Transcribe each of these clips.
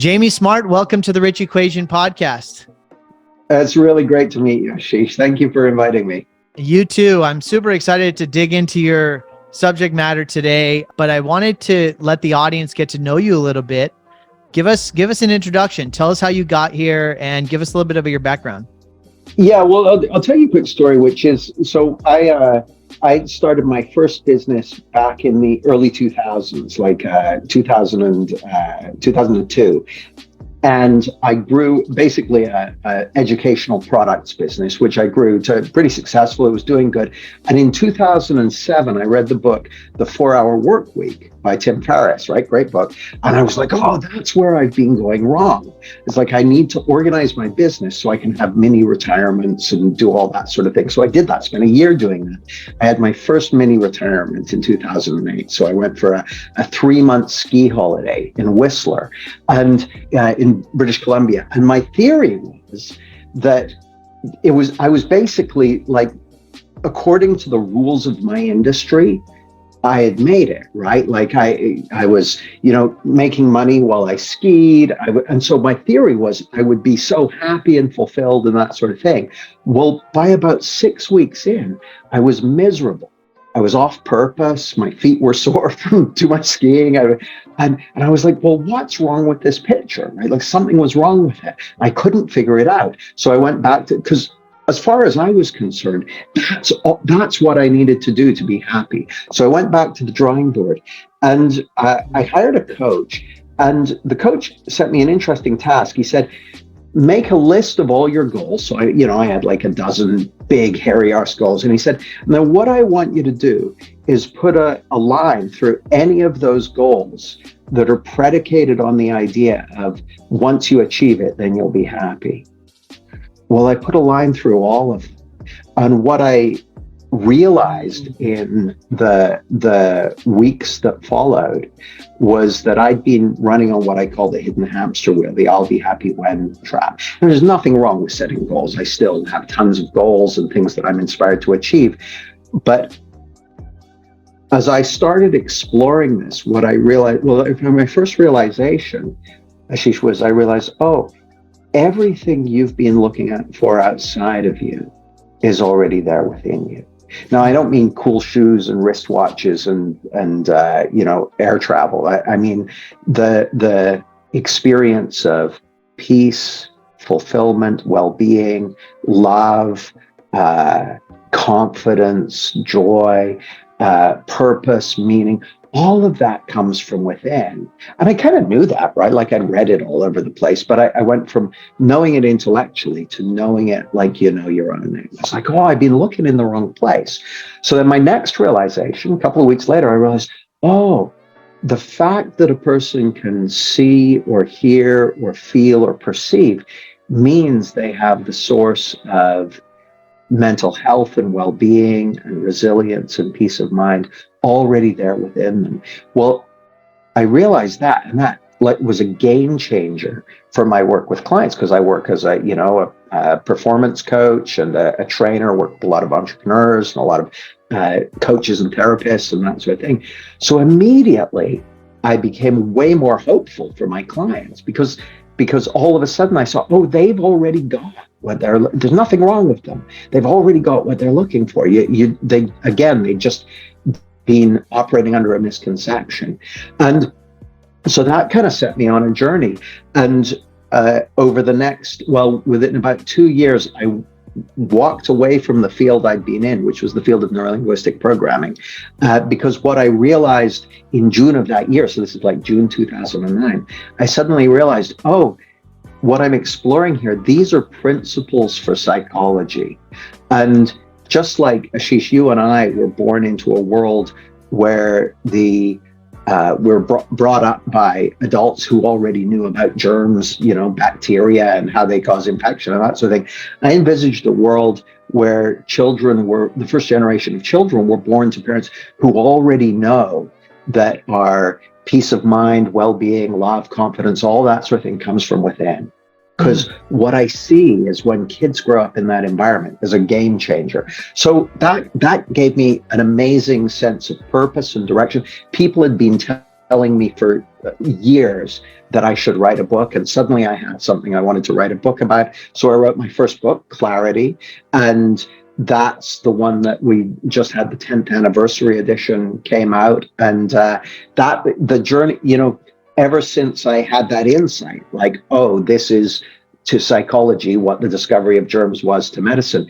Jamie Smart, welcome to the Rich Equation podcast. It's really great to meet you, Ashish. Thank you for inviting me. You too. I'm super excited to dig into your subject matter today, but I wanted to let the audience get to know you a little bit. Give us an introduction. Tell us how you got here and give us a little bit of your background. Yeah, well, I'll tell you a quick story, which is, I started my first business back in the early 2000s, like 2002. And I grew basically a educational products business, which I grew to pretty successful. It was doing good. And in 2007, I read the book, The 4-Hour Work Week by Tim Ferriss, right? Great book. And I was like, oh, that's where I've been going wrong. It's like, I need to organize my business so I can have mini retirements and do all that sort of thing. So I did that, spent a year doing that. I had my first mini retirement in 2008. So I went for a 3-month ski holiday in Whistler and in British Columbia. And my theory was that I was basically like, according to the rules of my industry, I had made it, right? Like I was, making money while I skied. And so my theory was I would be so happy and fulfilled and that sort of thing. Well, by about 6 weeks in, I was miserable. I was off purpose. My feet were sore from too much skiing. And I was like, well, what's wrong with this picture, right? Like something was wrong with it. I couldn't figure it out. So I went back to, because as far as I was concerned, that's what I needed to do to be happy. So I went back to the drawing board and I hired a coach, and the coach sent me an interesting task. He said, make a list of all your goals. So I had like a dozen big hairy arse goals. And he said, now what I want you to do is put a line through any of those goals that are predicated on the idea of once you achieve it, then you'll be happy. Well, I put a line through all of them. And what I realized in the weeks that followed was that I'd been running on what I call the hidden hamster wheel, the I'll be happy when trap. And there's nothing wrong with setting goals. I still have tons of goals and things that I'm inspired to achieve. But as I started exploring this, what I realized, my first realization, Ashish, was I realized, everything you've been looking at for outside of you is already there within you. Now, I don't mean cool shoes and wristwatches and air travel. I mean the experience of peace, fulfillment, well-being, love, confidence, joy, purpose, meaning. All of that comes from within. And I kind of knew that, right? Like I'd read it all over the place, but I went from knowing it intellectually to knowing it like you know your own name. It's like, I've been looking in the wrong place. So then my next realization, a couple of weeks later, I realized, the fact that a person can see or hear or feel or perceive means they have the source of mental health and well-being and resilience and peace of mind already there within them. Well, I realized that, and that was a game changer for my work with clients, because I work as a performance coach and a trainer, work with a lot of entrepreneurs and a lot of coaches and therapists and that sort of thing. So immediately I became way more hopeful for my clients because all of a sudden I saw, they've already got there's nothing wrong with them. They've already got what they're looking for. They just been operating under a misconception. And so that kind of set me on a journey. And within about 2 years, I walked away from the field I'd been in, which was the field of neurolinguistic programming, because what I realized in June of that year, so this is like June 2009, I suddenly realized, what I'm exploring here, these are principles for psychology. And just like Ashish, you and I were born into a world where we're brought up by adults who already knew about germs, bacteria and how they cause infection and that sort of thing. I envisaged a world where the first generation of children were born to parents who already know that our peace of mind, well-being, love, confidence, all that sort of thing comes from within. Because what I see is when kids grow up in that environment is a game changer. So that gave me an amazing sense of purpose and direction. People had been telling telling me for years that I should write a book. And suddenly I had something I wanted to write a book about. So I wrote my first book, Clarity. And that's the one that we just had the 10th anniversary edition came out. And that the journey, ever since I had that insight, like, oh, this is to psychology what the discovery of germs was to medicine.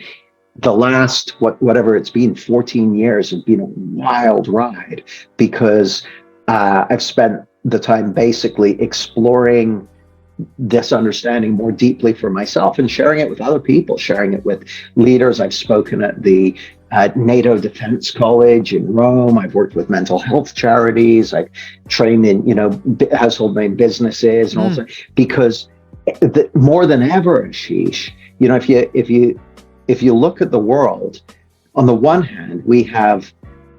The last, whatever it's been, 14 years have been a wild ride, because I've spent the time basically exploring this understanding more deeply for myself and sharing it with other people, sharing it with leaders. I've spoken at the NATO Defense College in Rome. I've worked with mental health charities. I've trained in, household name businesses, and also because more than ever, Ashish, if you look at the world, on the one hand, we have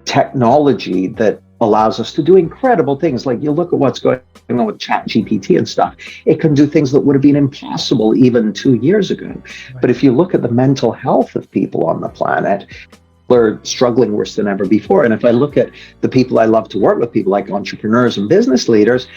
technology that allows us to do incredible things. Like, you look at what's going on with ChatGPT and stuff. It can do things that would have been impossible even 2 years ago. Right. But if you look at the mental health of people on the planet, they're struggling worse than ever before. And if I look at the people I love to work with, people like entrepreneurs and business leaders,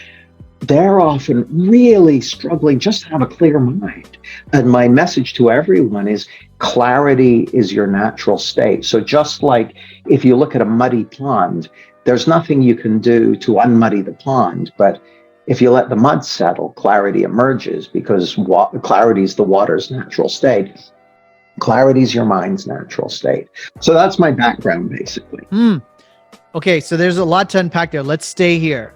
they're often really struggling just to have a clear mind. And my message to everyone is clarity is your natural state. So just like if you look at a muddy pond, there's nothing you can do to unmuddy the pond. But if you let the mud settle, clarity emerges, because clarity is the water's natural state. Clarity is your mind's natural state. So that's my background, basically. Okay, so there's a lot to unpack there. Let's stay here.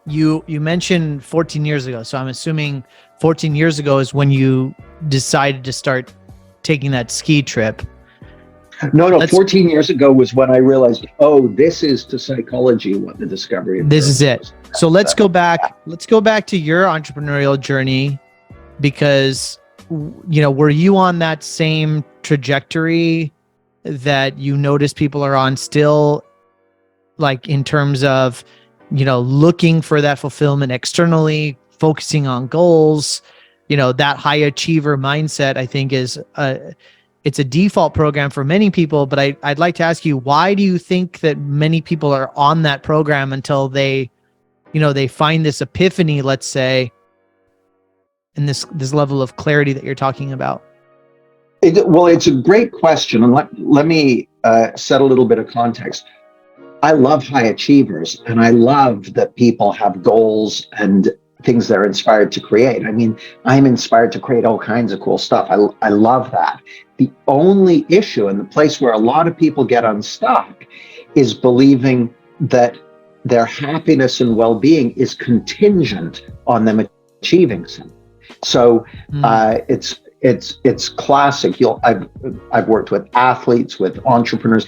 You mentioned 14 years ago. So I'm assuming 14 years ago is when you decided to start taking that ski trip. No, 14 years ago was when I realized, oh, this is to psychology what the discovery of this is it. So let's go back. Let's go back to your entrepreneurial journey, because, were you on that same trajectory that you notice people are on still, like in terms of, looking for that fulfillment externally, focusing on goals, that high achiever mindset, I think it's a default program for many people. But I'd like to ask you, why do you think that many people are on that program until they find this epiphany, let's say, and this level of clarity that you're talking about? Well, it's a great question. And let me set a little bit of context. I love high achievers, and I love that people have goals and things they're inspired to create. I mean, I'm inspired to create all kinds of cool stuff. I love that. The only issue, and the place where a lot of people get unstuck, is believing that their happiness and well-being is contingent on them achieving something. So it's classic. I've worked with athletes, with entrepreneurs.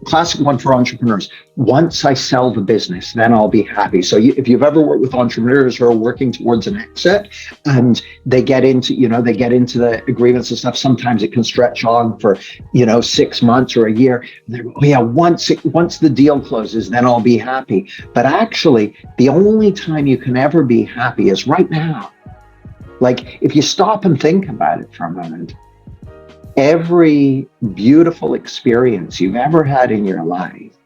Classic one for entrepreneurs: once I sell the business, then I'll be happy. So if you've ever worked with entrepreneurs who are working towards an exit, and they get into the agreements and stuff, sometimes it can stretch on for 6 months or a year. And they're, oh yeah, once the deal closes, then I'll be happy. But actually, the only time you can ever be happy is right now. Like, if you stop and think about it for a moment, every beautiful experience you've ever had in your life,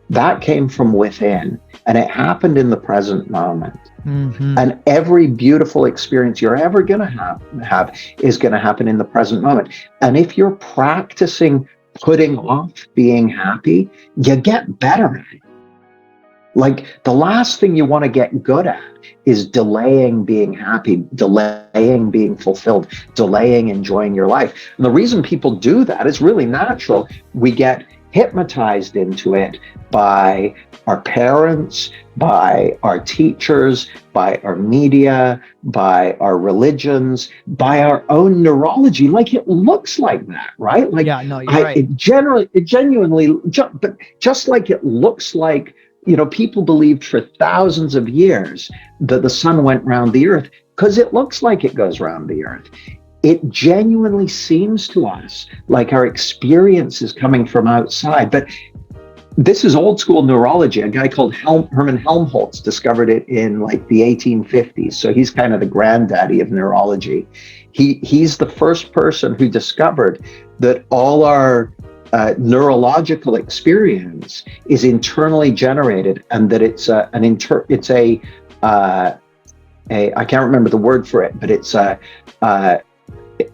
that came from within, and it happened in the present moment. Mm-hmm. And every beautiful experience you're ever going to have is going to happen in the present moment. And if you're practicing putting off being happy, you get better at it. Like, the last thing you want to get good at is delaying being happy, delaying being fulfilled, delaying enjoying your life. And the reason people do that is really natural. We get hypnotized into it by our parents, by our teachers, by our media, by our religions, by our own neurology. Like, it looks like that, right? Like, yeah, no, you're right. It genuinely, but just like it looks like, people believed for thousands of years that the sun went round the earth because it looks like it goes round the earth. It genuinely seems to us like our experience is coming from outside. But this is old school neurology. A guy called Hermann Helmholtz discovered it in like the 1850s. So he's kind of the granddaddy of neurology. He's the first person who discovered that all our neurological experience is internally generated, and that it's I can't remember the word for it, but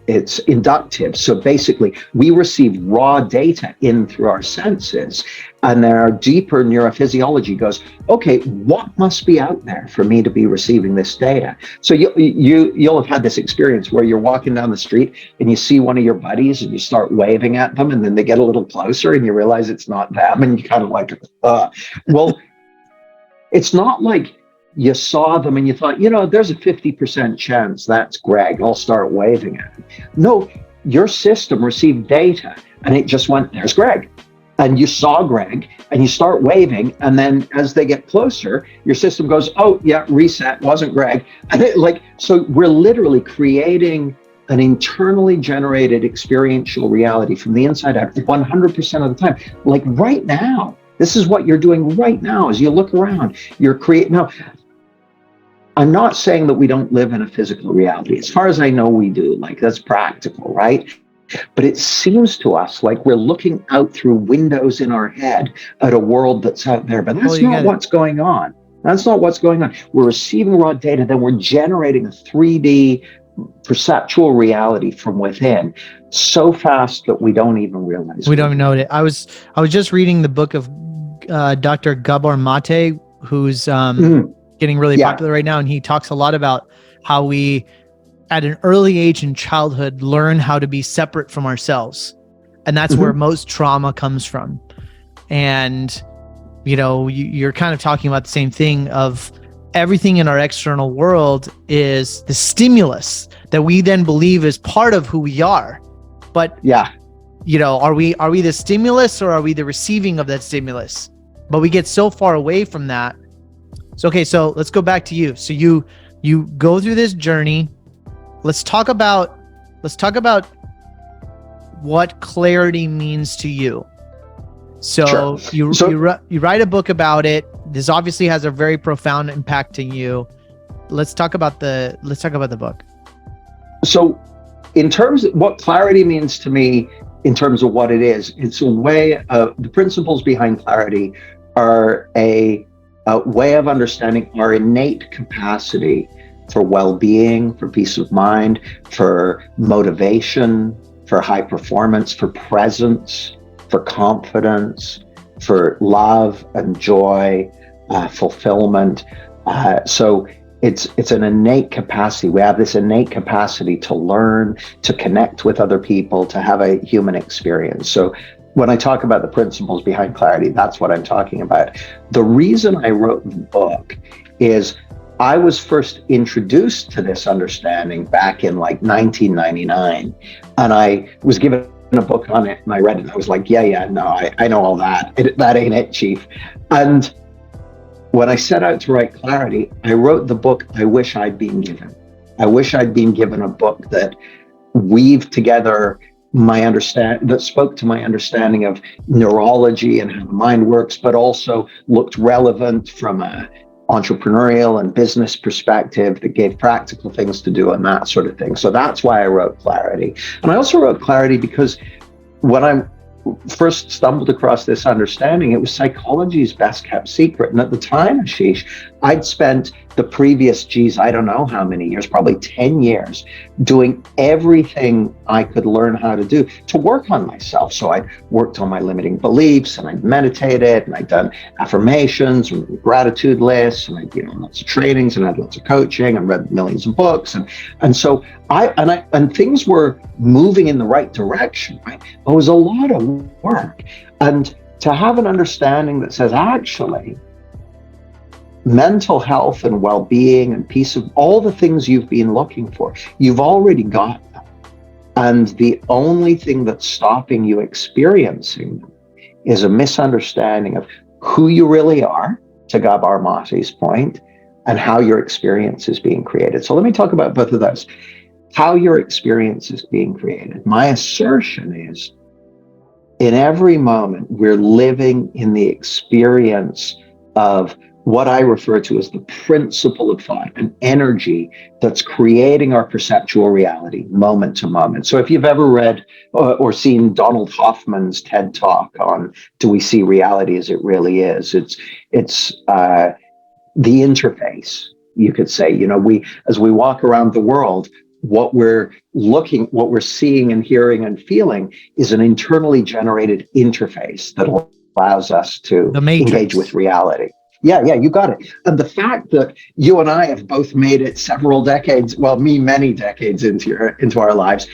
it's inductive. So basically, we receive raw data in through our senses, and then our deeper neurophysiology goes, okay, what must be out there for me to be receiving this data? So you'll have had this experience where you're walking down the street and you see one of your buddies and you start waving at them, and then they get a little closer and you realize it's not them, and you kind of like, well, it's not like you saw them and you thought, there's a 50% chance that's Greg, I'll start waving at him. No, your system received data and it just went, there's Greg. And you saw Greg and you start waving. And then as they get closer, your system goes, oh yeah, reset, wasn't Greg. And so we're literally creating an internally generated experiential reality from the inside out 100% of the time. Like right now, this is what you're doing right now. As you look around, you're creating. Now, I'm not saying that we don't live in a physical reality. As far as I know, we do. Like, that's practical, right? But it seems to us like we're looking out through windows in our head at a world that's out there. But that's not what's going on. That's not what's going on. We're receiving raw data, then we're generating a 3D perceptual reality from within so fast that we don't even realize. We don't even know it. I was just reading the book of Dr. Gabor Mate, who's getting really popular right now, and he talks a lot about how we, at an early age in childhood, learn how to be separate from ourselves, and that's where most trauma comes from. And you're kind of talking about the same thing of everything in our external world is the stimulus that we then believe is part of who we are. But are we the stimulus, or are we the receiving of that stimulus? But we get so far away from that. So let's go back to you. So you go through this journey. Let's talk about what clarity means to you. So sure. You write a book about it. This obviously has a very profound impact to you. Let's talk about the book. So in terms of what clarity means to me, in terms of what it is, it's a way of, the principles behind clarity are a way of understanding our innate capacity for well-being, for peace of mind, for motivation, for high performance, for presence, for confidence, for love and joy, fulfillment. So it's an innate capacity. We have this innate capacity to learn, to connect with other people, to have a human experience. So when I talk about the principles behind clarity, that's what I'm talking about. The reason I wrote the book is I was first introduced to this understanding back in like 1999, and I was given a book on it, and I read it, and I was like, I know all that. That ain't it, Chief. And when I set out to write clarity, I wrote the book I wish I'd been given. I wish I'd been given a book that weaved together that spoke to my understanding of neurology and how the mind works, but also looked relevant from a entrepreneurial and business perspective, that gave practical things to do and that sort of thing. So that's why I wrote Clarity. And I also wrote Clarity because when I first stumbled across this understanding, it was psychology's best kept secret. And at the time, Ashish, I'd spent the previous, I don't know how many years, probably 10 years, doing everything I could learn how to do to work on myself. So I'd worked on my limiting beliefs, and I'd meditated, and I'd done affirmations and gratitude lists, and I'd lots of trainings, and I had lots of coaching, and read millions of books. And so and things were moving in the right direction, right? But it was a lot of work. And to have an understanding that says, actually, mental health and well-being and peace of all the things you've been looking for, you've already got them. And the only thing that's stopping you experiencing them is a misunderstanding of who you really are, to Gabor Mate's point, and how your experience is being created. So let me talk about both of those. How your experience is being created. My assertion is, in every moment, we're living in the experience of what I refer to as the principle of thought, an energy that's creating our perceptual reality moment to moment. So if you've ever read or seen Donald Hoffman's TED Talk on "Do we see reality as it really is?" It's the interface, you could say. We, as we walk around the world, what we're seeing and hearing and feeling is an internally generated interface that allows us to The Matrix. engage with reality. Yeah, you got it. And the fact that you and I have both made it several decades, well, me many decades into our lives,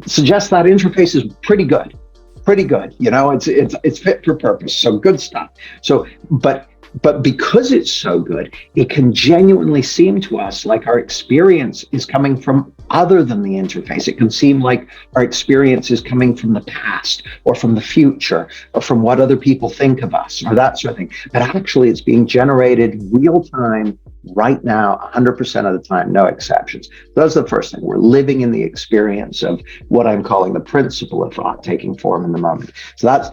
suggests that interface is pretty good. Pretty good. It's fit for purpose. So good stuff. So, but because it's so good, it can genuinely seem to us like our experience is coming from other than the interface. It can seem like our experience is coming from the past or from the future or from what other people think of us or that sort of thing. But actually, it's being generated real time right now, 100% of the time, no exceptions. That's the first thing. We're living in the experience of what I'm calling the principle of thought taking form in the moment. So that's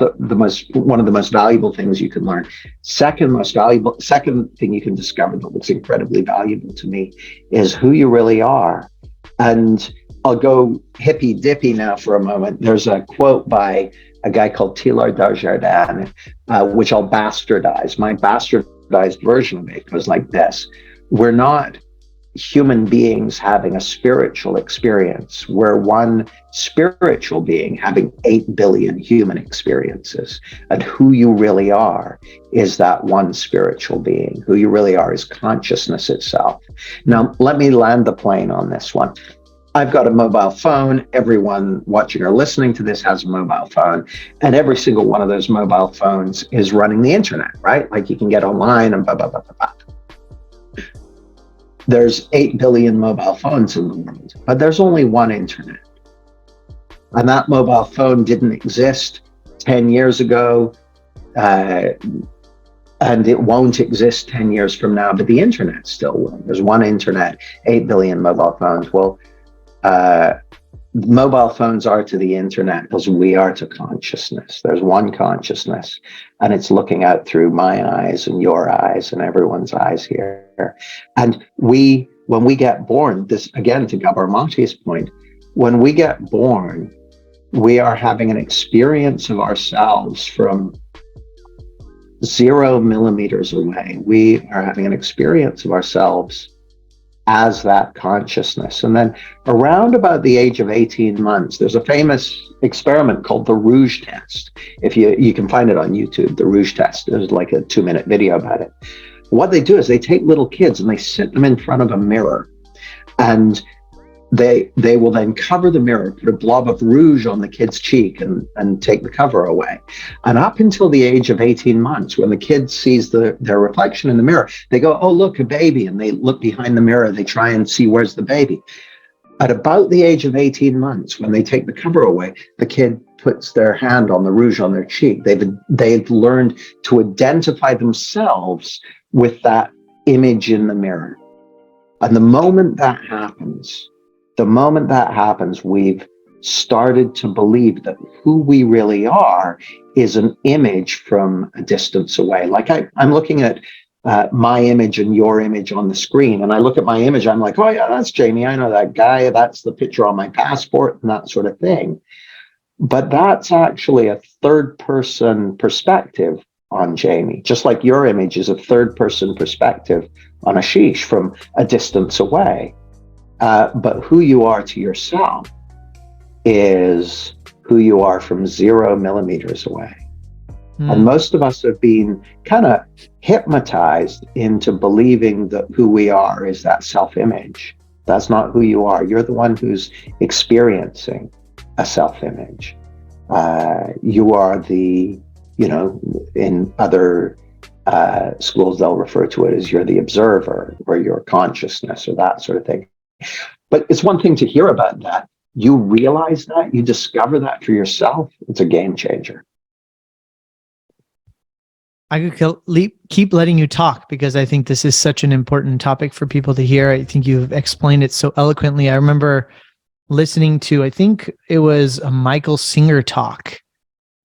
one of the most valuable things you can learn. Second thing you can discover that looks incredibly valuable to me is who you really are. And I'll go hippy dippy now for a moment. There's a quote by a guy called Teilhard de Chardin, which I'll bastardize. My bastardized version of it goes like this: we're not human beings having a spiritual experience. We're one spiritual being having 8 billion human experiences. And who you really are is that one spiritual being. Who you really are is consciousness itself. Now, let me land the plane on this one. I've got a mobile phone. Everyone watching or listening to this has a mobile phone. And every single one of those mobile phones is running the internet, right? Like you can get online and blah, blah, blah, blah, blah. There's 8 billion mobile phones in the world, but there's only one internet. And that mobile phone didn't exist 10 years ago, and it won't exist 10 years from now, but the internet still will. There's one internet, 8 billion mobile phones. Well, mobile phones are to the internet because we are to consciousness. There's one consciousness, and it's looking out through my eyes and your eyes and everyone's eyes here. And when we get born, this again to Gabor Mate's point, when we get born, we are having an experience of ourselves from 0 millimeters away. We are having an experience of ourselves as that consciousness. And then around about the age of 18 months, there's a famous experiment called the Rouge test. If you can find it on YouTube, the Rouge test. There's like a 2-minute video about it. What they do is they take little kids and they sit them in front of a mirror, and they will then cover the mirror, put a blob of rouge on the kid's cheek and take the cover away. And up until the age of 18 months, when the kid sees their reflection in the mirror, they go, "Oh, look, a baby." And they look behind the mirror, they try and see where's the baby. At about the age of 18 months, when they take the cover away, the kid puts their hand on the rouge on their cheek. They've learned to identify themselves with that image in the mirror. And the moment that happens, we've started to believe that who we really are is an image from a distance away. Like I'm looking at my image and your image on the screen, and I look at my image, I'm like, "Oh yeah, that's Jamie. I know that guy. That's the picture on my passport," and that sort of thing. But that's actually a third person perspective on Jamie, just like your image is a third person perspective on Ashish from a distance away. But who you are to yourself is who you are from 0 millimeters away. And most of us have been kind of hypnotized into believing that who we are is that self-image. That's not who you are. You're the one who's experiencing a self-image. You are in other schools, they'll refer to it as you're the observer or your consciousness or that sort of thing. But it's one thing to hear about that. You realize that, you discover that for yourself, it's a game changer. I could keep letting you talk because I think this is such an important topic for people to hear. I think you've explained it so eloquently. I remember listening to, I think it was a Michael Singer talk,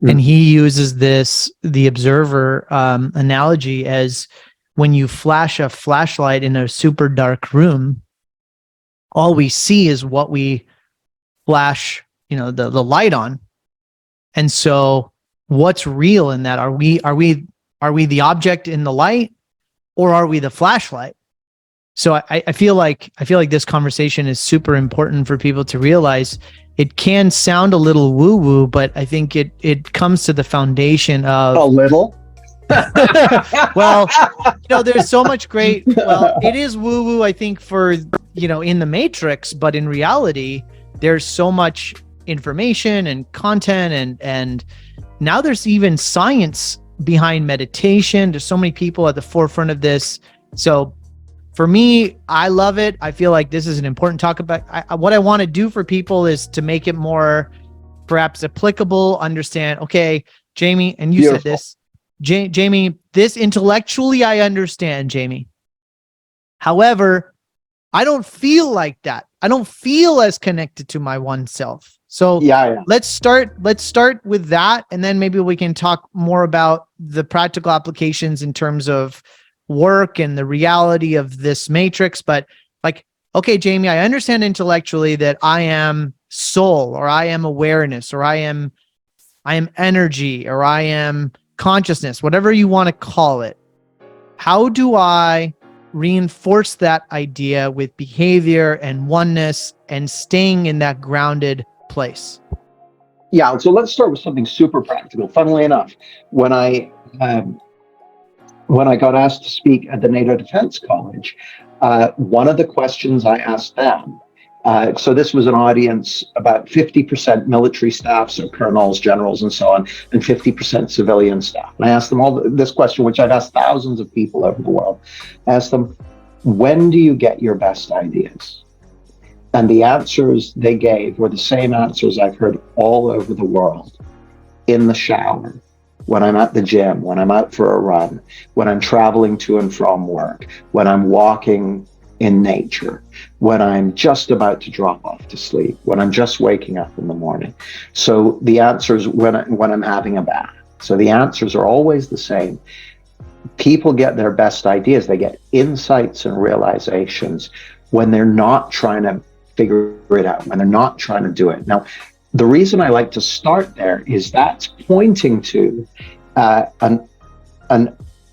and he uses the observer analogy as when you flash a flashlight in a super dark room, all we see is what we flash, the light on. And so what's real in that? Are we the object in the light, or are we the flashlight? So I feel like this conversation is super important for people to realize. It can sound a little woo-woo, but I think it comes to the foundation of a little. Well, there's so much great. Well, it is woo-woo, I think, for in the Matrix, but in reality, there's so much information and content, and now there's even science behind meditation. There's so many people at the forefront of this. So for me, I love it. I feel like this is an important talk about. What I want to do for people is to make it more perhaps applicable, understand. Okay, Jamie, and you Beautiful. said this. Jamie, this intellectually I understand, Jamie. However, I don't feel like that. I don't feel as connected to my one self. So let's start with that, and then maybe we can talk more about the practical applications in terms of work and the reality of this matrix. But okay, Jamie, I understand intellectually that I am soul, or I am awareness, or I am energy, or I am consciousness, whatever you want to call it. How do I reinforce that idea with behavior and oneness and staying in that grounded place? Yeah, so let's start with something super practical. Funnily enough, when I got asked to speak at the NATO Defense College, one of the questions I asked them, so this was an audience about 50% military staff, so colonels, generals, and so on, and 50% civilian staff. And I asked them all this question, which I've asked thousands of people over the world. I asked them, when do you get your best ideas? And the answers they gave were the same answers I've heard all over the world. In the shower, when I'm at the gym, when I'm out for a run, when I'm traveling to and from work, when I'm walking in nature, when I'm just about to drop off to sleep, when I'm just waking up in the morning. So the answers when I'm having a bath. So the answers are always the same. People get their best ideas. They get insights and realizations when they're not trying to figure it out, when they're not trying to do it. Now, the reason I like to start there is that's pointing to an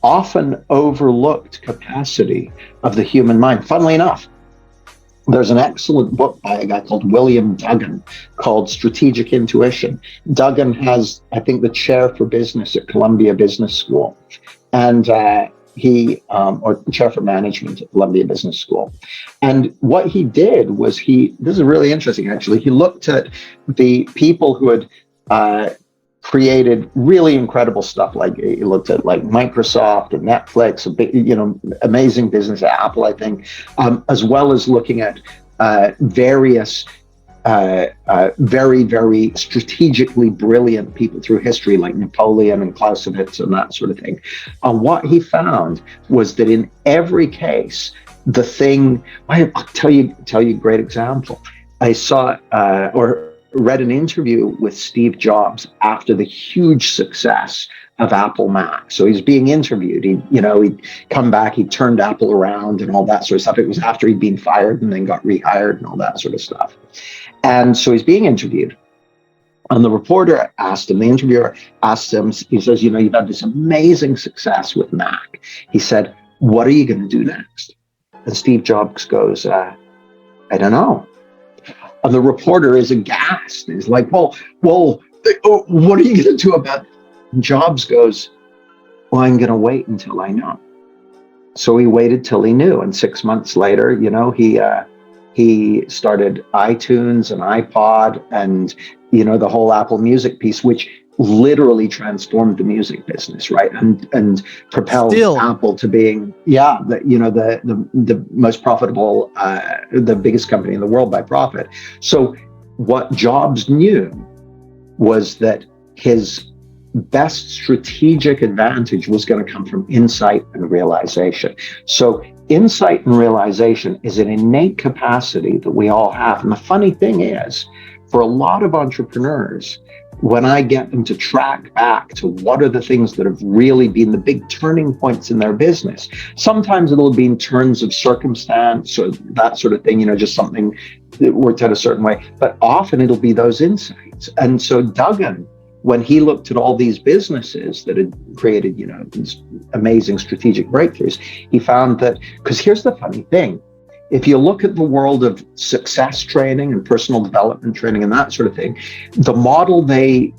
often overlooked capacity of the human mind. Funnily enough, there's an excellent book by a guy called William Duggan called Strategic Intuition. Duggan has, I think, the chair for business at Columbia Business School. And or chair for management at Columbia Business School. And what he did was this is really interesting, actually. He looked at the people who had created really incredible stuff. Like he looked at like Microsoft and Netflix, a big, amazing business, Apple, I think, as well as looking at various very, very strategically brilliant people through history, like Napoleon and Clausewitz and that sort of thing. What he found was that in every case, the thing, I'll tell you a great example. I saw or read an interview with Steve Jobs after the huge success of Apple Mac. So he's being interviewed. He'd come back, he turned Apple around and all that sort of stuff. It was after he'd been fired and then got rehired and all that sort of stuff. And so he's being interviewed. And the reporter asked him, the interviewer asked him, he says, you've had this amazing success with Mac. He said, what are you going to do next? And Steve Jobs goes, I don't know. And the reporter is aghast. He's like, well, what are you going to do about it? And Jobs goes, well, I'm going to wait until I know. So he waited till he knew. And 6 months later, he started iTunes and iPod and, the whole Apple Music piece, which literally transformed the music business, right? And propelled Apple to being, the most profitable, the biggest company in the world by profit. So what Jobs knew was that his best strategic advantage was going to come from insight and realization. So insight and realization is an innate capacity that we all have. And the funny thing is, for a lot of entrepreneurs, when I get them to track back to what are the things that have really been the big turning points in their business, sometimes it'll be in terms of circumstance or that sort of thing, just something that worked out a certain way, but often it'll be those insights. And so Duggan, when he looked at all these businesses that had created, these amazing strategic breakthroughs, he found that, because here's the funny thing, if you look at the world of success training and personal development training and that sort of thing, the model they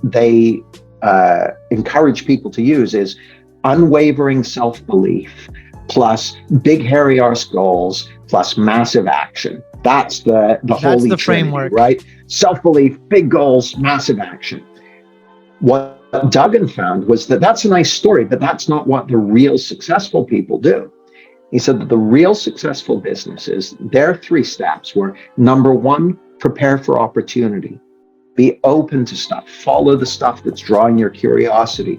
encourage people to use is unwavering self-belief plus big hairy arse goals plus massive action. That's the holy the trinity, framework, right? Self-belief, big goals, massive action. What Duggan found was that that's a nice story, but that's not what the real successful people do. He said that the real successful businesses, their 3 steps were, number 1, prepare for opportunity. Be open to stuff. Follow the stuff that's drawing your curiosity.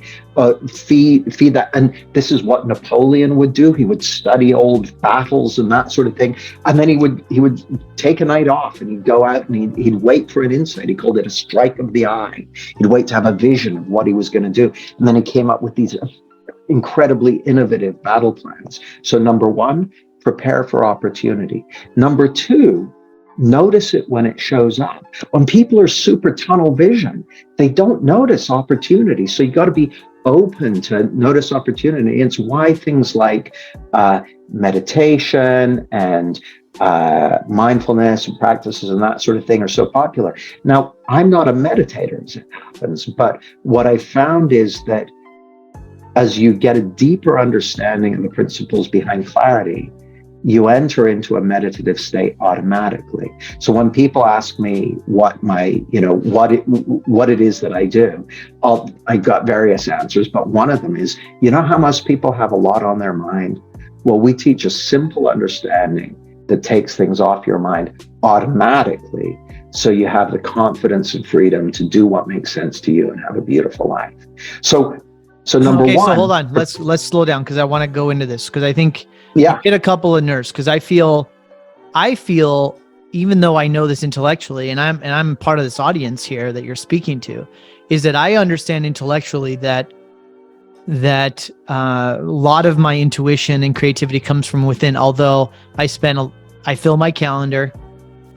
Feed that. And this is what Napoleon would do. He would study old battles and that sort of thing. And then he would take a night off and he'd go out and he'd wait for an insight. He called it a strike of the eye. He'd wait to have a vision of what he was going to do. And then he came up with these incredibly innovative battle plans. So number 1, prepare for opportunity. Number 2, notice it when it shows up. When people are super tunnel vision, they don't notice opportunity. So you got to be open to notice opportunity. It's why things like meditation and mindfulness and practices and that sort of thing are so popular. Now, I'm not a meditator, as it happens, but what I found is that as you get a deeper understanding of the principles behind clarity, you enter into a meditative state automatically. So when people ask me what my, what it is that I do, I got various answers, but one of them is, how most people have a lot on their mind? Well, we teach a simple understanding that takes things off your mind automatically, so you have the confidence and freedom to do what makes sense to you and have a beautiful life. So number 1. So hold on. Let's slow down, because I want to go into this, because I think hit a couple of nerves, because I feel even though I know this intellectually, and I'm part of this audience here that you're speaking to, is that I understand intellectually that a lot of my intuition and creativity comes from within. Although I fill my calendar,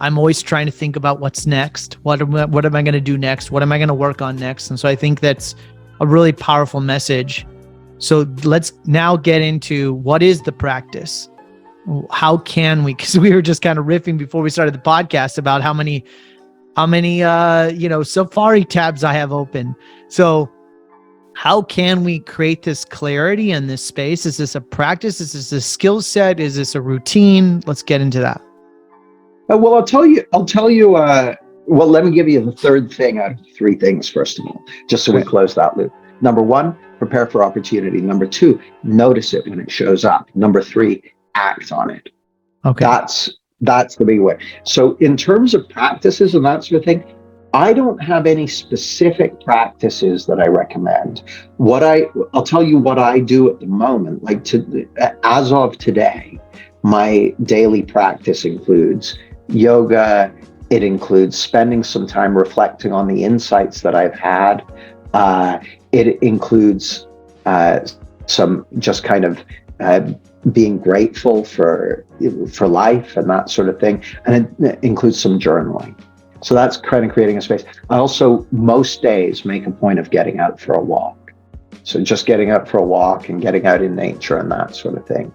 I'm always trying to think about what's next. What am I going to do next? What am I going to work on next? And so I think that's a really powerful message. So let's now get into, what is the practice? How can we, because we were just kind of riffing before we started the podcast about how many Safari tabs I have open. So how can we create this clarity in this space? Is this a practice? Is this a skill set? Is this a routine? Let's get into that. Well, I'll tell you, well, let me give you the third thing out of 3 things, first of all, just so we close that loop. Number 1, prepare for opportunity. Number 2, notice it when it shows up. Number 3, act on it. Okay. That's the big way. So in terms of practices and that sort of thing, I don't have any specific practices that I recommend. I'll tell you what I do at the moment. As of today, my daily practice includes yoga. It includes spending some time reflecting on the insights that I've had. It includes some just kind of being grateful for life and that sort of thing. And it includes some journaling. So that's kind of creating a space. I also, most days, make a point of getting out for a walk. So just getting out for a walk and getting out in nature and that sort of thing.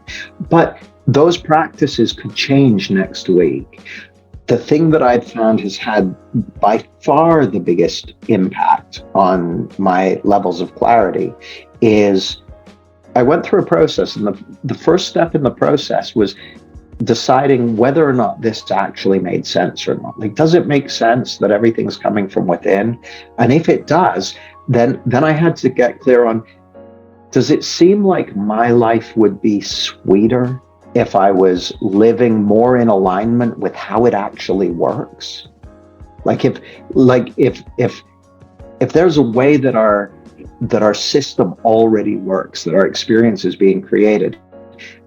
But those practices could change next week. The thing that I've found has had by far the biggest impact on my levels of clarity is I went through a process, and the first step in the process was deciding whether or not this actually made sense or not. Does it make sense that everything's coming from within? And if it does, then I had to get clear on, does it seem like my life would be sweeter if I was living more in alignment with how it actually works? If there's a way that our system already works, that our experience is being created,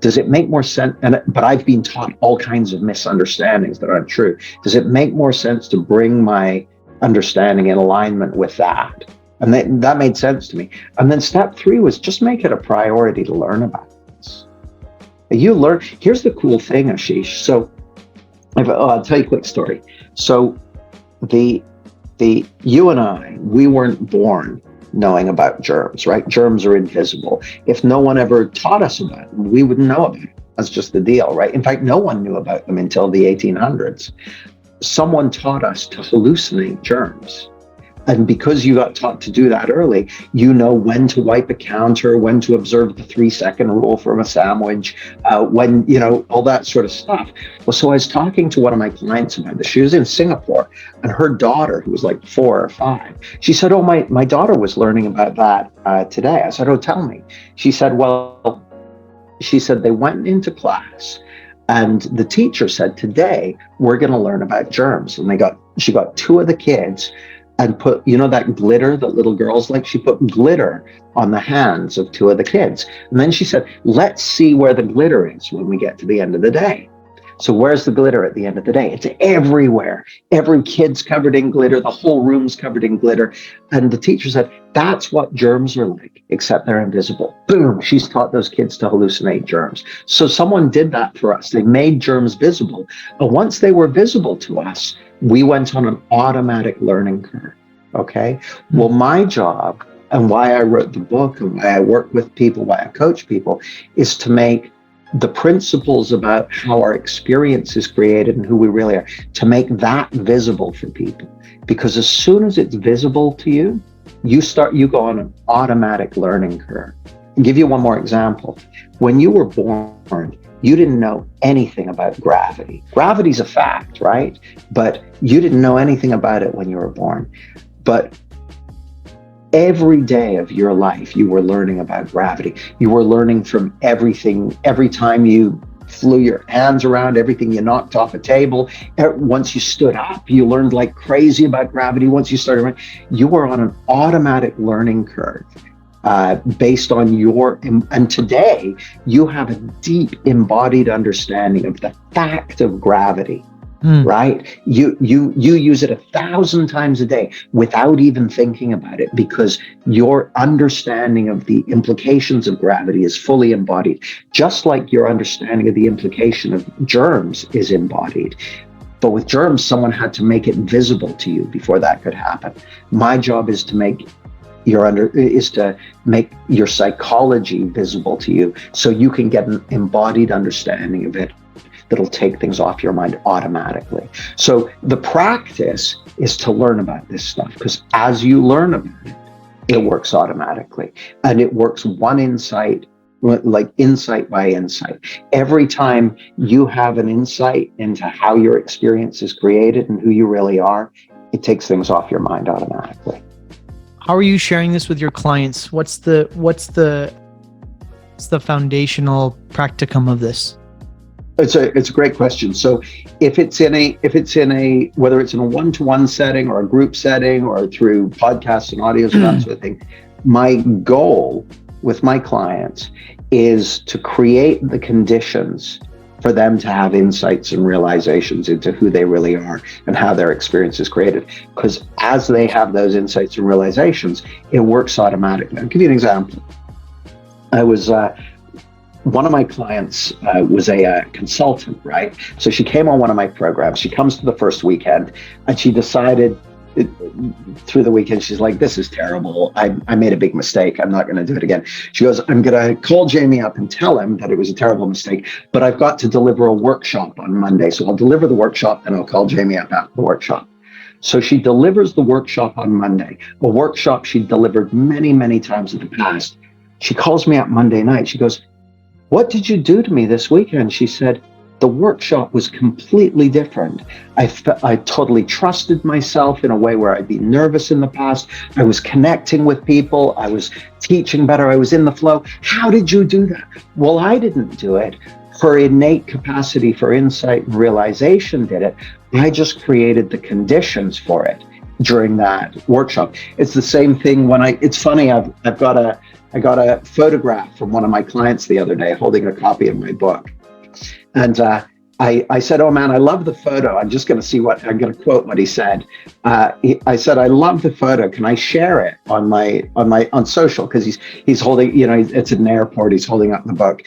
does it make more sense? But I've been taught all kinds of misunderstandings that aren't true. Does it make more sense to bring my understanding in alignment with that. And that made sense to me. And then step 3 was just make it a priority to learn about this. You learn. Here's the cool thing, Ashish. So I'll tell you a quick story. So you and I, we weren't born knowing about germs, right? Germs are invisible. If no one ever taught us about them, we wouldn't know about it. That's just the deal, right? In fact, no one knew about them until the 1800s. Someone taught us to hallucinate germs. And because you got taught to do that early, you know when to wipe a counter, when to observe the 3-second rule from a sandwich, when, all that sort of stuff. Well, so I was talking to one of my clients about this. She was in Singapore, and her daughter, who was like 4 or 5, she said, oh, my daughter was learning about that today. I said, oh, tell me. She said, they went into class, and the teacher said, today, we're going to learn about germs. And she got 2 of the kids and put, that glitter that little girls like, she put glitter on the hands of 2 of the kids. And then she said, let's see where the glitter is when we get to the end of the day. So where's the glitter at the end of the day? It's everywhere. Every kid's covered in glitter. The whole room's covered in glitter. And the teacher said, that's what germs are like, except they're invisible. Boom, she's taught those kids to hallucinate germs. So someone did that for us. They made germs visible. But once they were visible to us, we went on an automatic learning curve, okay? Well, my job and why I wrote the book and why I work with people, why I coach people, is to make the principles about how our experience is created and who we really are, to make that visible for people. Because as soon as it's visible to you, you go on an automatic learning curve. I'll give you one more example. When you were born, you didn't know anything about gravity. Gravity's a fact, right? But you didn't know anything about it when you were born. But every day of your life, you were learning about gravity. You were learning from everything. Every time you flew your hands around, everything you knocked off a table. Once you stood up, you learned like crazy about gravity. Once you started, you were on an automatic learning curve based on and today you have a deep embodied understanding of the fact of gravity. Right? You use it 1,000 times a day without even thinking about it, because your understanding of the implications of gravity is fully embodied, just like your understanding of the implication of germs is embodied. But with germs, someone had to make it visible to you before that could happen. My job is to make your psychology visible to you so you can get an embodied understanding of it that'll take things off your mind automatically. So the practice is to learn about this stuff, because as you learn about it, it works automatically. And it works one insight, like insight by insight. Every time you have an insight into how your experience is created and who you really are, it takes things off your mind automatically. How are you sharing this with your clients? What's the foundational practicum of this? It's a great question. So if it's in a whether it's in a one-to-one setting or a group setting or through podcasts and audios and that sort of thing, my goal with my clients is to create the conditions for them to have insights and realizations into who they really are and how their experience is created. Because as they have those insights and realizations, it works automatically. I'll give you an example. One of my clients was a consultant, right? So she came on one of my programs. She comes to the first weekend and she decided through the weekend, she's like, this is terrible. I made a big mistake. I'm not going to do it again. She goes, I'm going to call Jamie up and tell him that it was a terrible mistake, but I've got to deliver a workshop on Monday. So I'll deliver the workshop and I'll call Jamie up after the workshop. So she delivers the workshop on Monday, a workshop she'd delivered many, many times in the past. She calls me up Monday night. She goes, what did you do to me this weekend? She said, the workshop was completely different. I totally trusted myself in a way where I'd been nervous in the past. I was connecting with people. I was teaching better. I was in the flow. How did you do that? Well, I didn't do it. Her innate capacity for insight and realization did it. I just created the conditions for it during that workshop. It's the same thing it's funny, I got a photograph from one of my clients the other day holding a copy of my book. And I said, "Oh man, I love the photo." I'm just going to see what I'm going to quote what he said. I said, "I love the photo. Can I share it on social?" Because he's holding, it's at an airport. He's holding up the book.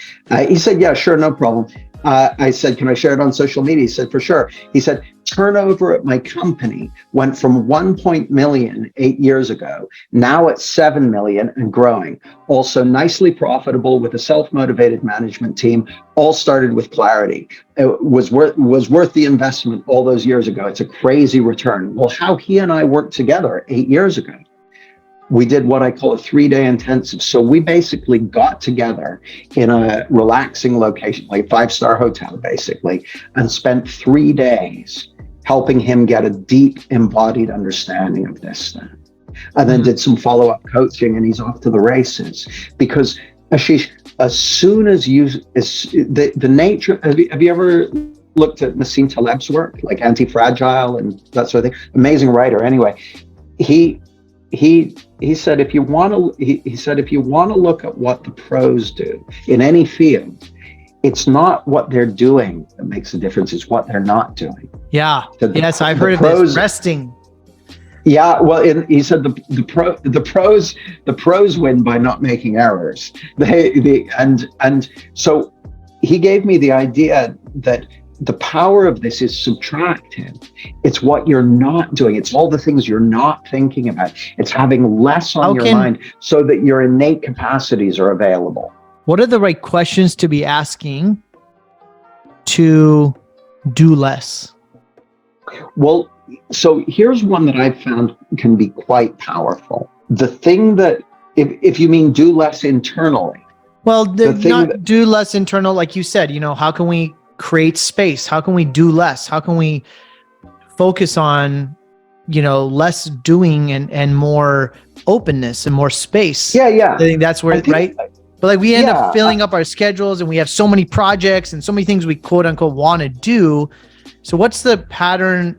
He said, "Yeah, sure, no problem." I said, "Can I share it on social media?" He said, "For sure." He said, "Turnover at my company went from 1 million 8 years ago. Now it's 7 million and growing. Also nicely profitable with a self-motivated management team. All started with clarity. It was worth the investment all those years ago. It's a crazy return." Well, how he and I worked together 8 years ago. We did what I call a 3-day intensive. So we basically got together in a relaxing location, like a 5-star hotel, basically, and spent 3 days helping him get a deep embodied understanding of this thing. And then did some follow-up coaching, and he's off to the races. Because Ashish, as soon as the nature, have you ever looked at Nassim Taleb's work, like Anti-Fragile and that sort of thing? Amazing writer. Anyway, he said, if you want to look at what the pros do in any field, it's not what they're doing that makes a difference. It's what they're not doing. Yeah. Yes, I've heard of this. Resting. Yeah. Well, he said the pros win by not making errors. And so he gave me the idea that the power of this is subtractive. It's what you're not doing. It's all the things you're not thinking about. It's having less on your mind so that your innate capacities are available. What are the right questions to be asking to do less? Well, so here's one that I've found can be quite powerful. The thing that, if you mean do less internally. Well, do less internal, like you said, how can we create space? How can we do less? How can we focus on, less doing and more openness and more space? Yeah. I think that's where, right? But like we end up filling up our schedules, and we have so many projects and so many things we quote unquote want to do. So what's the pattern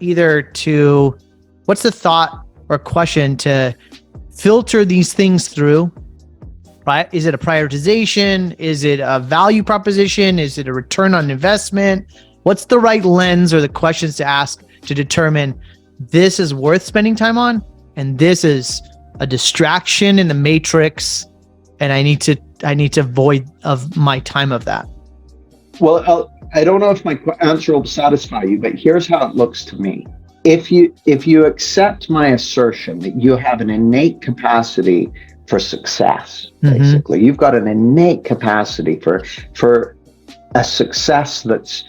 what's the thought or question to filter these things through? Right? Is it a prioritization? Is it a value proposition? Is it a return on investment? What's the right lens or the questions to ask to determine this is worth spending time on, and this is a distraction in the matrix, and I need to void of my time of that? Well, I don't know if my answer will satisfy you, but here's how it looks to me. If you accept my assertion that you have an innate capacity for success, basically, you've got an innate capacity for a success that's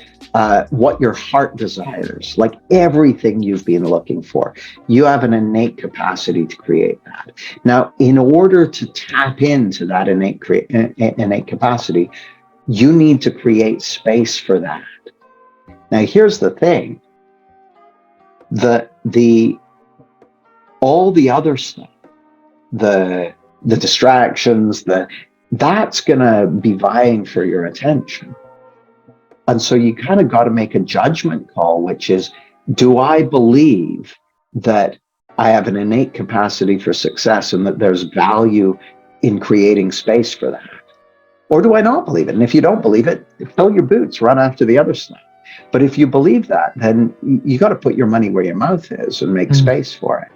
what your heart desires, like everything you've been looking for. You have an innate capacity to create that. Now, in order to tap into that innate capacity, you need to create space for that. Now, here's the thing: all the other stuff, the distractions, that's gonna be vying for your attention. And so you kind of got to make a judgment call, which is, do I believe that I have an innate capacity for success and that there's value in creating space for that? Or do I not believe it? And if you don't believe it, fill your boots, run after the other stuff. But if you believe that, then you got to put your money where your mouth is and make space for it.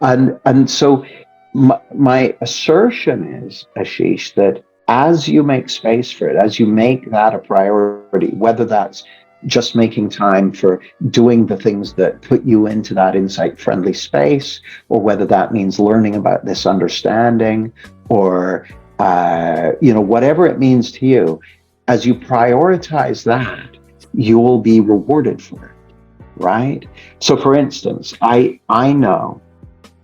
And so my assertion is, Ashish, that as you make space for it, as you make that a priority, whether that's just making time for doing the things that put you into that insight-friendly space, or whether that means learning about this understanding, or whatever it means to you, as you prioritize that, you will be rewarded for it, right? So for instance, I know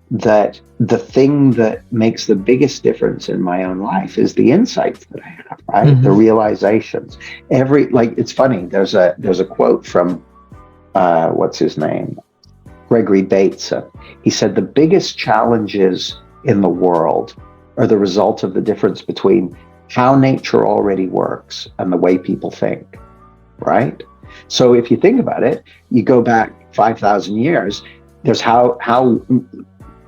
that the thing that makes the biggest difference in my own life is the insights that I have, right? The realizations. It's funny, there's a quote from what's his name? Gregory Bateson. He said, the biggest challenges in the world are the result of the difference between how nature already works and the way people think, right? So if you think about it, you go back 5,000 years, there's how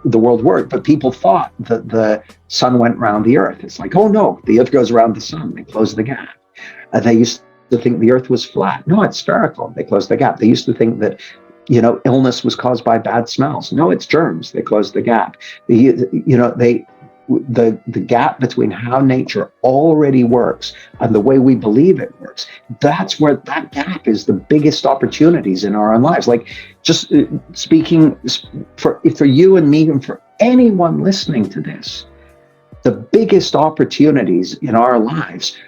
the world worked, but people thought that the sun went around the earth. It's like, oh no, the earth goes around the sun. They close the gap. They used to think the earth was flat. No, it's spherical. They closed the gap. They used to think that, illness was caused by bad smells. No, it's germs. They closed the gap. The gap between how nature already works and the way we believe it works, that's where that gap is the biggest opportunities in our own lives. Like, just speaking for you and me and for anyone listening to this, the biggest opportunities in our lives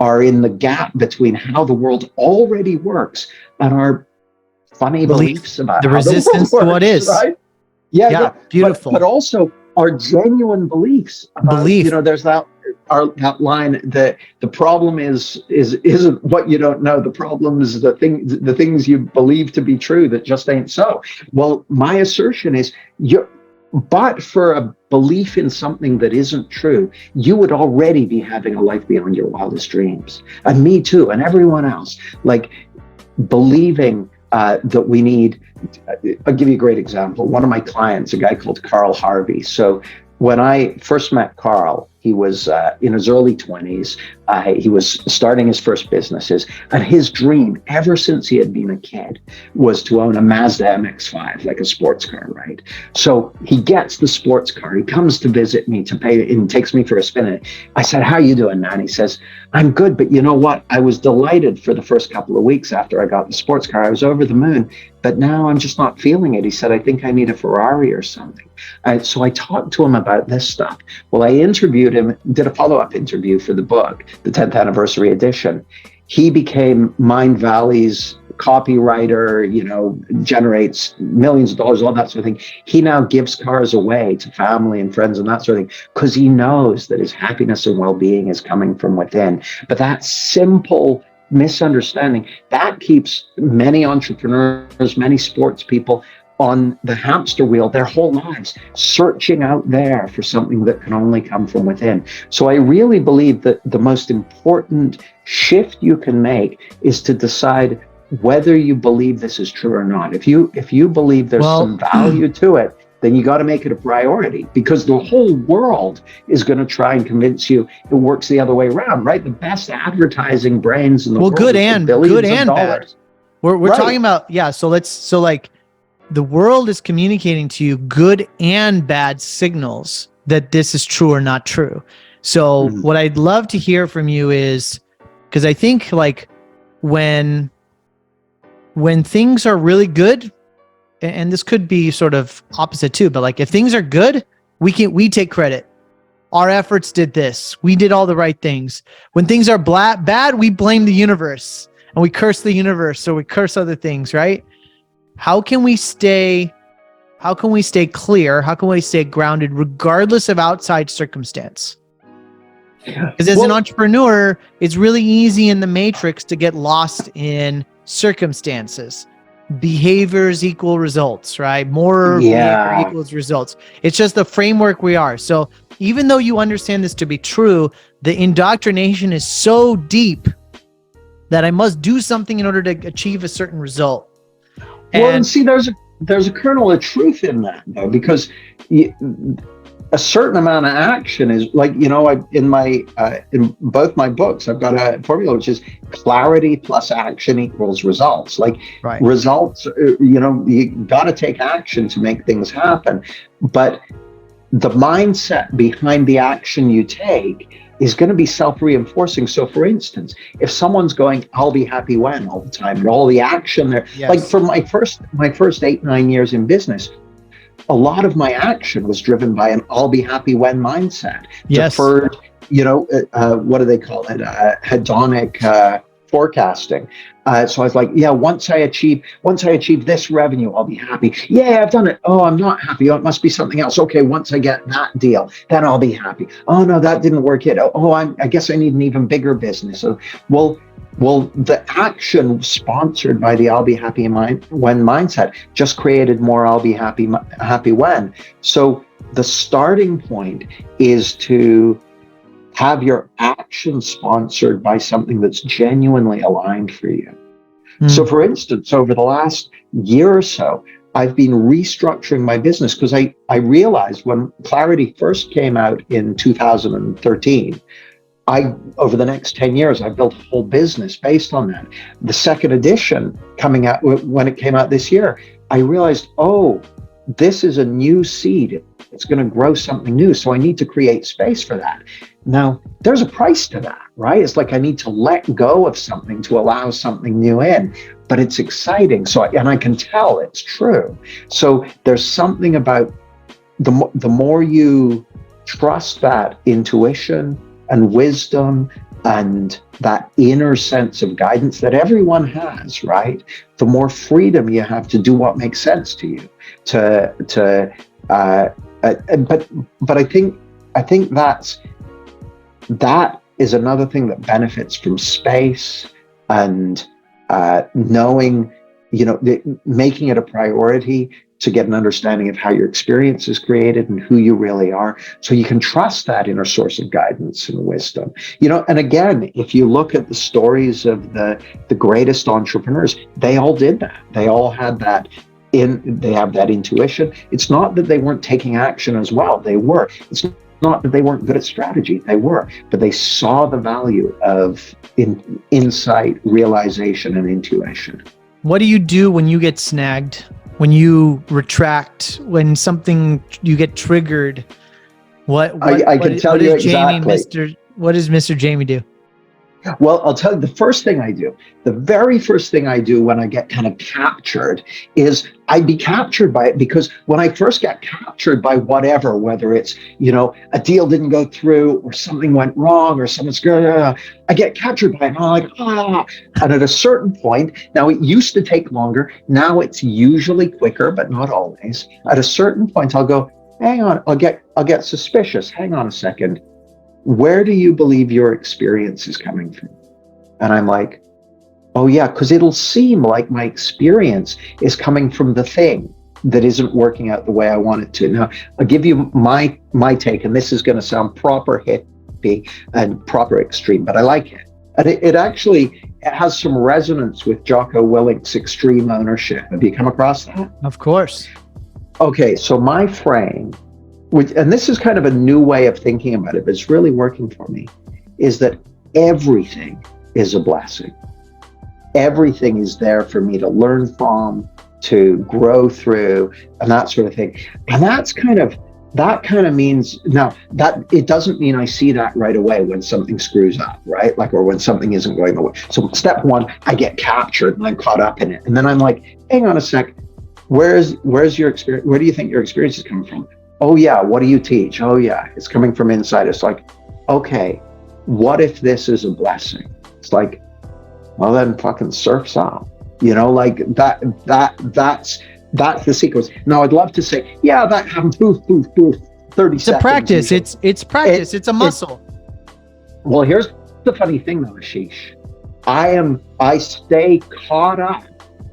are in the gap between how the world already works and our funny beliefs about the how resistance the world to what works, is. right? Yeah. Beautiful. But also our genuine beliefs about, there's that line that the problem isn't what you don't know. The problem is the things you believe to be true that just ain't so. Well, my assertion is but for a belief in something that isn't true, you would already be having a life beyond your wildest dreams. And me too, and everyone else. Like, believing that we need. I'll give you a great example. One of my clients, a guy called Carl Harvey. So when I first met Carl, he was in his early 20s. He was starting his first businesses. And his dream, ever since he had been a kid, was to own a Mazda MX-5, like a sports car, right? So he gets the sports car. He comes to visit me to pay and takes me for a spin. I said, "How you doing, man?" He says, "I'm good, but you know what? I was delighted for the first couple of weeks after I got the sports car. I was over the moon, but now I'm just not feeling it." He said, "I think I need a Ferrari or something." So I talked to him about this stuff. Well, I interviewed him, did a follow-up interview for the book, the 10th anniversary edition. He became Mind Valley's copywriter, generates millions of dollars, all that sort of thing. He now gives cars away to family and friends and that sort of thing, because he knows that his happiness and well-being is coming from within. But that simple misunderstanding, that keeps many entrepreneurs, many sports people on the hamster wheel their whole lives, searching out there for something that can only come from within. So I really believe that the most important shift you can make is to decide whether you believe this is true or not. If you believe there's some value to it, then you got to make it a priority, because the whole world is going to try and convince you it works the other way around, right? The best advertising brains in the world, good and bad. We're right. Talking about, so like, the world is communicating to you good and bad signals that this is true or not true. So what I'd love to hear from you is, because I think like when things are really good, and this could be sort of opposite too, but like if things are good, we take credit. Our efforts did this. We did all the right things. When things are bad, we blame the universe and we curse the universe. So we curse other things, right? How can we stay clear? How can we stay grounded regardless of outside circumstance? Because as an entrepreneur, it's really easy in the matrix to get lost in circumstances. Behaviors equal results, right? More behavior equals results. It's just the framework we are. So even though you understand this to be true, the indoctrination is so deep that I must do something in order to achieve a certain result. And see, there's a kernel of truth in that, though, because a certain amount of action is like, in both my books, I've got a formula which is clarity plus action equals results. Like results, you got to take action to make things happen. But the mindset behind the action you take is going to be self-reinforcing. So for instance, if someone's going, "I'll be happy when" all the time, and all the action there, like for my first 8-9 years in business, a lot of my action was driven by an "I'll be happy when" mindset. Deferred, what do they call it? Hedonic forecasting. So I was like, once I achieve this revenue, I'll be happy. Yeah, I've done it. Oh, I'm not happy. Oh, it must be something else. Okay, once I get that deal, then I'll be happy. Oh no, that didn't work yet. Oh, I guess I need an even bigger business. So, well, the action sponsored by the "I'll be happy when" mindset just created more "I'll be happy when." So the starting point is to have your action sponsored by something that's genuinely aligned for you. So for instance, over the last year or so, I've been restructuring my business because I realized when Clarity first came out in 2013, over the next 10 years, I built a whole business based on that. The second edition coming out, when it came out this year, I realized, oh, this is a new seed. It's going to grow something new. So I need to create space for that. Now, there's a price to that, right? It's like I need to let go of something to allow something new in, but it's exciting. And I can tell it's true. So there's something about the more you trust that intuition and wisdom and that inner sense of guidance that everyone has, right? The more freedom you have to do what makes sense to you. But I think that is another thing that benefits from space and knowing, making it a priority to get an understanding of how your experience is created and who you really are, so you can trust that inner source of guidance and wisdom. And again, if you look at the stories of the greatest entrepreneurs, they all did that. They all had that. They have that intuition. It's not that they weren't taking action as well. They were. It's not that they weren't good at strategy. They were, but they saw the value of insight, realization, and intuition. What do you do when you get snagged? When you retract, when you get triggered? What does Mr. Jamie do? Well, I'll tell you, the very first thing I do when I get kind of captured is I'd be captured by it, because when I first get captured by whatever, whether it's, a deal didn't go through or something went wrong or someone's I get captured by it and I'm like, and at a certain point, now it used to take longer. Now it's usually quicker, but not always. At a certain point, I'll go, hang on, I'll get suspicious. Hang on a second. Where do you believe your experience is coming from? And I'm like, oh yeah, because it'll seem like my experience is coming from the thing that isn't working out the way I want it to. Now, I'll give you my take, and this is going to sound proper hippie and proper extreme, but I like it. And it actually has some resonance with Jocko Willink's extreme ownership. Have you come across that? Of course. Okay, so my frame, and this is kind of a new way of thinking about it, but it's really working for me, is that everything is a blessing. Everything is there for me to learn from, to grow through, and that sort of thing. And that kind of means, now that it doesn't mean I see that right away when something screws up, right? Or when something isn't going the way. So step one, I get captured and I'm caught up in it. And then I'm like, hang on a sec, where's your experience? Where do you think your experience is coming from? Oh yeah, what do you teach? Oh yeah, it's coming from inside. It's like, okay, what if this is a blessing? It's like, well then fucking surf's up. That's the sequence. Now I'd love to say, yeah, that happened, 30 seconds. It's a practice. It's practice. It's a muscle. Well, here's the funny thing though, Ashish. I stay caught up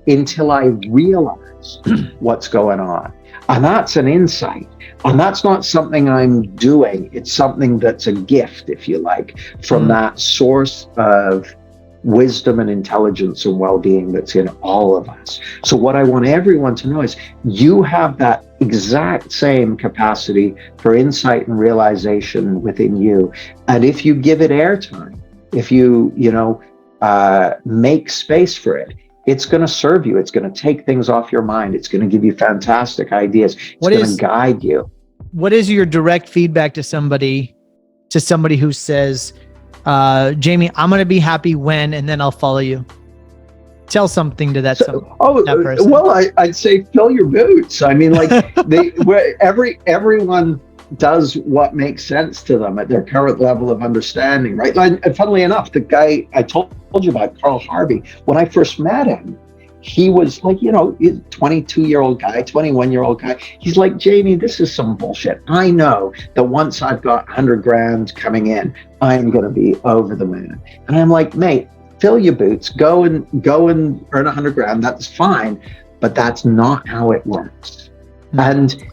until I realize what's going on. And that's an insight. And that's not something I'm doing. It's something that's a gift, if you like, from that source of wisdom and intelligence and well-being that's in all of us. So what I want everyone to know is you have that exact same capacity for insight and realization within you. And if you give it airtime, if you, make space for it, it's going to serve you. It's going to take things off your mind. It's going to give you fantastic ideas. It's going to guide you. What is your direct feedback to somebody who says, Jamie, I'm going to be happy when, and then I'll follow you? Tell something to that person. Well, I'd say fill your boots. I mean, like everyone does what makes sense to them at their current level of understanding, right? And funnily enough, the guy I told you about, Carl Harvey, when I first met him, he was like, 22-year-old guy, 21-year-old guy. He's like, Jamie, this is some bullshit. I know that once I've got 100 grand coming in, I'm going to be over the moon. And I'm like, mate, fill your boots, go and earn 100 grand. That's fine, but that's not how it works. Mm-hmm. And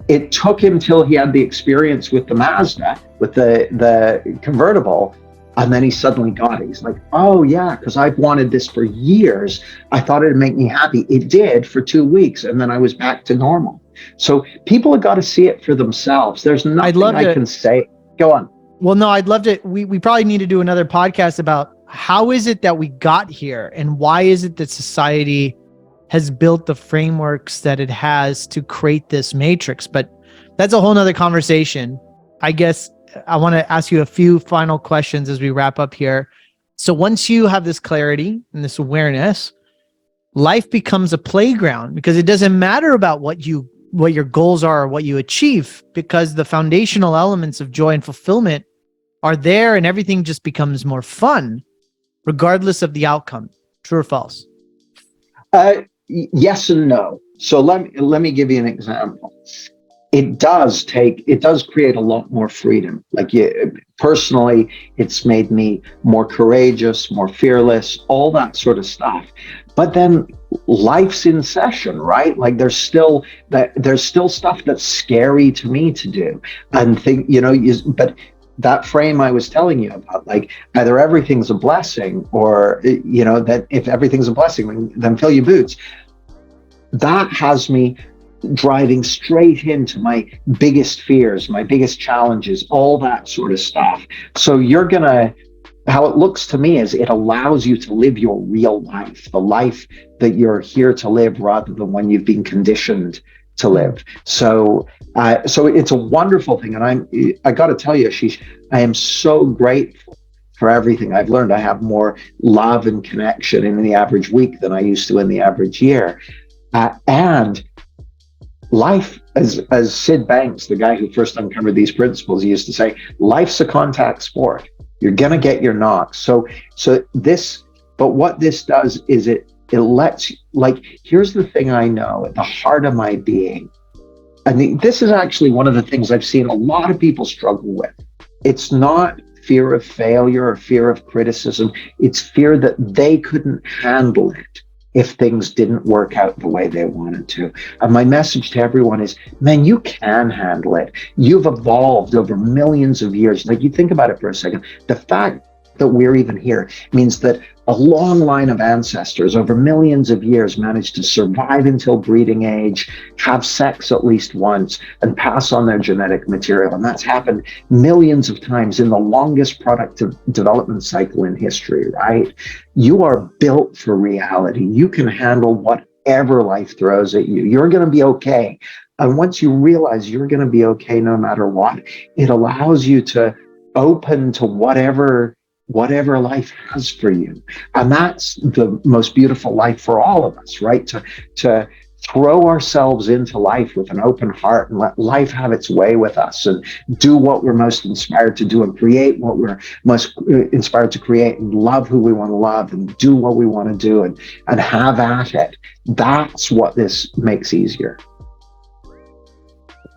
it took him till he had the experience with the Mazda, with the convertible, and then he suddenly got it. He's like, oh yeah, because I've wanted this for years. I thought it'd make me happy. It did for 2 weeks, and then I was back to normal. So people have got to see it for themselves. There's nothing I can say. Go on. Well, no, I'd love to. We probably need to do another podcast about how is it that we got here and why is it that society has built the frameworks that it has to create this matrix. But that's a whole nother conversation. I guess I want to ask you a few final questions as we wrap up here. So once you have this clarity and this awareness, life becomes a playground because it doesn't matter about what your goals are or what you achieve, because the foundational elements of joy and fulfillment are there and everything just becomes more fun regardless of the outcome. True or false? Yes and no. So let me give you an example. It does create a lot more freedom. Personally, it's made me more courageous, more fearless, all that sort of stuff. But then life's in session, right? Like there's still stuff that's scary to me to do, and but that frame I was telling you about, like either everything's a blessing or, that if everything's a blessing, then fill your boots. That has me driving straight into my biggest fears, my biggest challenges, all that sort of stuff. So how it looks to me is it allows you to live your real life, the life that you're here to live rather than one you've been conditioned to live. So it's a wonderful thing. And I got to tell you, Ashish, I am so grateful for everything I've learned. I have more love and connection in the average week than I used to in the average year. And life, as Sid Banks, the guy who first uncovered these principles, used to say, life's a contact sport. You're going to get your knocks. But what this does is it lets, here's the thing I know at the heart of my being. And this is actually one of the things I've seen a lot of people struggle with. It's not fear of failure or fear of criticism. It's fear that they couldn't handle it if things didn't work out the way they wanted to. And my message to everyone is, man, you can handle it. You've evolved over millions of years. Like, you think about it for a second. The fact that we're even here means that a long line of ancestors over millions of years managed to survive until breeding age, have sex at least once, and pass on their genetic material. And that's happened millions of times in the longest product development cycle in history, right? You are built for reality. You can handle whatever life throws at you. You're going to be okay. And once you realize you're going to be okay no matter what, it allows you to open to whatever life has for you. And that's the most beautiful life for all of us, right? To throw ourselves into life with an open heart and let life have its way with us and do what we're most inspired to do and create what we're most inspired to create and love who we want to love and do what we want to do and have at it. That's what this makes easier.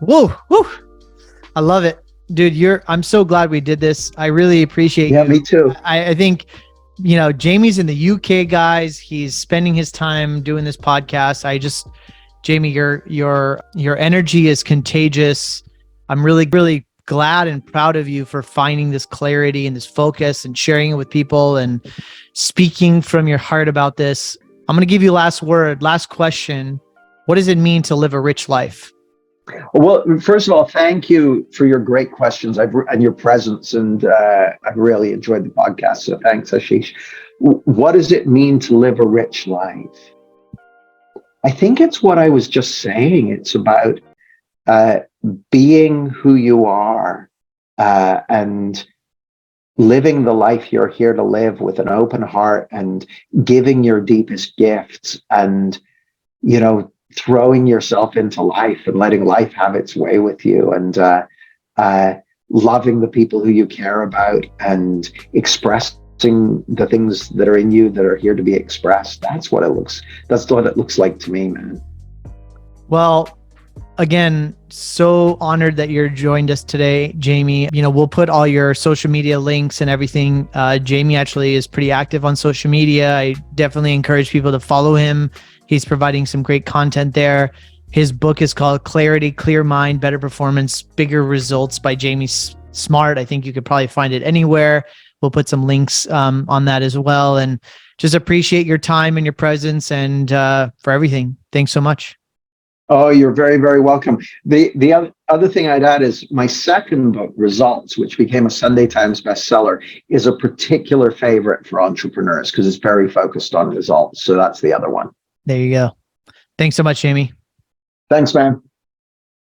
Whoa. I love it. Dude, I'm so glad we did this. I really appreciate you. Yeah, me too. I think, Jamie's in the UK, guys. He's spending his time doing this podcast. Jamie, your energy is contagious. I'm really, really glad and proud of you for finding this clarity and this focus and sharing it with people and speaking from your heart about this. I'm going to give you last question. What does it mean to live a rich life? Well, first of all, thank you for your great questions and your presence, and I've really enjoyed the podcast. So thanks, Ashish. What does it mean to live a rich life? I think it's what I was just saying. It's about being who you are and living the life you're here to live with an open heart and giving your deepest gifts and, throwing yourself into life and letting life have its way with you and loving the people who you care about and expressing the things that are in you that are here to be expressed. That's what it looks like to me, man. Well, again, so honored that you're joined us today, Jamie. We'll put all your social media links and everything. Jamie actually is pretty active on social media. I definitely encourage people to follow him. He's providing some great content there. His book is called Clarity, Clear Mind, Better Performance, Bigger Results by Jamie Smart. I think you could probably find it anywhere. We'll put some links on that as well. And just appreciate your time and your presence and for everything. Thanks so much. Oh, you're very, very welcome. The other thing I'd add is my second book, Results, which became a Sunday Times bestseller, is a particular favorite for entrepreneurs because it's very focused on results. So that's the other one. There you go. Thanks so much, Jamie. Thanks, man.